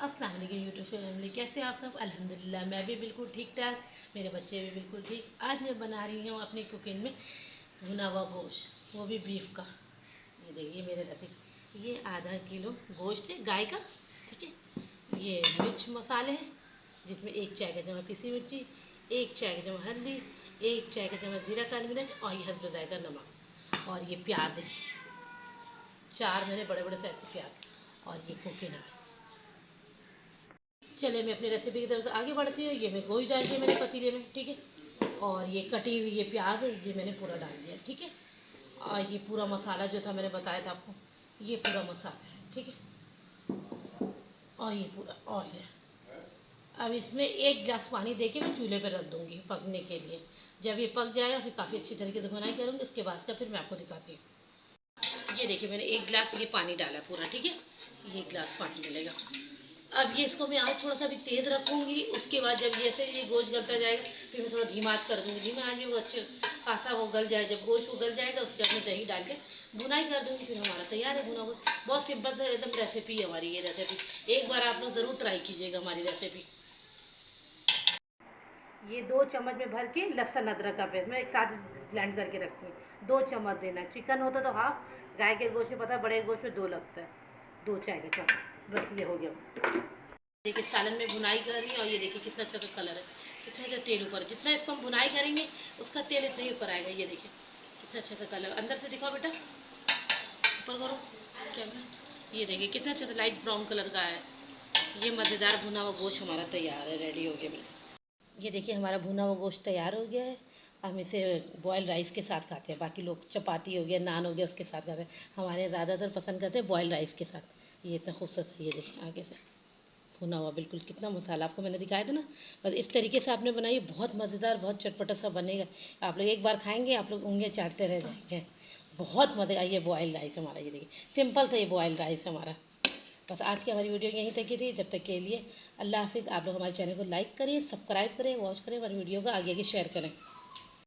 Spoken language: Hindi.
अस्सलाम वालेकुम यूट्यूब फैमिली, कैसे आप सब। अल्हम्दुलिल्लाह मैं भी बिल्कुल ठीक ठाक, मेरे बच्चे भी बिल्कुल ठीक। आज मैं बना रही हूँ अपनी कुकिंग में भुना हुआ गोश्त, वो भी बीफ का। ये देखिए मेरे रेसिपी, ये आधा किलो गोश्त है गाय का, ठीक है। ये मिर्च मसाले हैं जिसमें 1 चाय का चम्मच पिसी मिर्ची, 1 चाय का चम्मच हल्दी, 1 चाय का चम्मच जीरा काली मिर्च और ये हस्ब जायका नमक। और ये प्याज है, 4 मैंने बड़े बड़े साइज़ के प्याज। और ये कुकिंग है। चले मैं अपनी रेसिपी की तरफ आगे बढ़ती हूँ। ये मैं गोश्त डाल दिया मैंने पतीले में, ठीक है। और ये कटी हुई ये प्याज है, ये मैंने पूरा डाल दिया, ठीक है। और ये पूरा मसाला जो था मैंने बताया था आपको, ये पूरा मसाला है, ठीक है। और ये पूरा ऑयल है। अब इसमें 1 गिलास पानी देके मैं चूल्हे पर रख दूँगी पकने के लिए। जब ये पक जाएगा फिर काफ़ी अच्छी तरीके से भुनाई करूँगी, उसके बाद का फिर मैं आपको दिखाती हूँ। ये देखिए मैंने 1 गिलास ये पानी डाला पूरा, ठीक है। ये 1 गिलास पानी डलेगा। अब ये इसको मैं आँच थोड़ा सा भी तेज़ रखूँगी। उसके बाद जब जैसे ये गोश्त गलता जाएगा फिर मैं थोड़ा धीमा आँच कर दूँगी। धीमा आँच में वो अच्छे खासा वो गल जाए, जब गोश्त वो गल जाएगा उसके बाद मैं दही डाल के भुनाई कर दूँगी। फिर हमारा तैयार है भुना हुआ। बहुत सिंपल से एकदम रेसिपी है हमारी ये रेसिपी। एक बार आप लोग ज़रूर ट्राई कीजिएगा हमारी रेसिपी। ये 2 चम्मच में भर के लहसुन अदरक का पेस्ट मैं एक साथ ब्लेंड करके रखती हूँ। 2 चम्मच देना है। चिकन होता तो हाफ, गाय के गोश्त में पता है बड़े गोश्त में 2 लगता है। 2 चाय का चम्मच, बस ये हो गया। देखिए सालन में भुनाई कर रही है और ये देखिए कितना अच्छा सा कलर है, कितना अच्छा तेल ऊपर है। जितना इसको हम भुनाई करेंगे उसका तेल इतना ही ऊपर आएगा। ये देखिए कितना अच्छा सा कलर, अंदर से दिखाओ बेटा, ऊपर करो कैमरा। ये देखिए कितना अच्छा सा लाइट ब्राउन कलर का है। ये मज़ेदार भुना हुआ गोश्त हमारा तैयार है, रेडी हो गया बिल्कुल। ये देखिए हमारा भुना हुआ गोश्त तैयार हो गया है। हम इसे बॉयल राइस के साथ खाते हैं। बाकी लोग चपाती हो गया, नान हो गया, उसके साथ खाते हैं। हमारे ज़्यादातर पसंद करते हैं बॉयल राइस के साथ। ये इतना खूबसूरत सा, ये देखिए आगे से भुना हुआ बिल्कुल, कितना मसाला आपको मैंने दिखाया था ना। बस इस तरीके से आपने बनाई, बहुत मज़ेदार, बहुत चटपटा सा बनेगा। आप लोग एक बार खाएंगे आप लोग उंगलियां चाटते रह जाएंगे। बहुत मज़े का ये बॉयल राइस हमारा, ये देखिए सिंपल सा ये बॉयल राइस हमारा। बस आज की हमारी वीडियो यहीं तक की थी। जब तक के लिए अल्लाह हाफिज़। आप लोग हमारे चैनल को लाइक करें, सब्सक्राइब करें, वॉच करें, हमारी वीडियो को आगे आगे शेयर करें।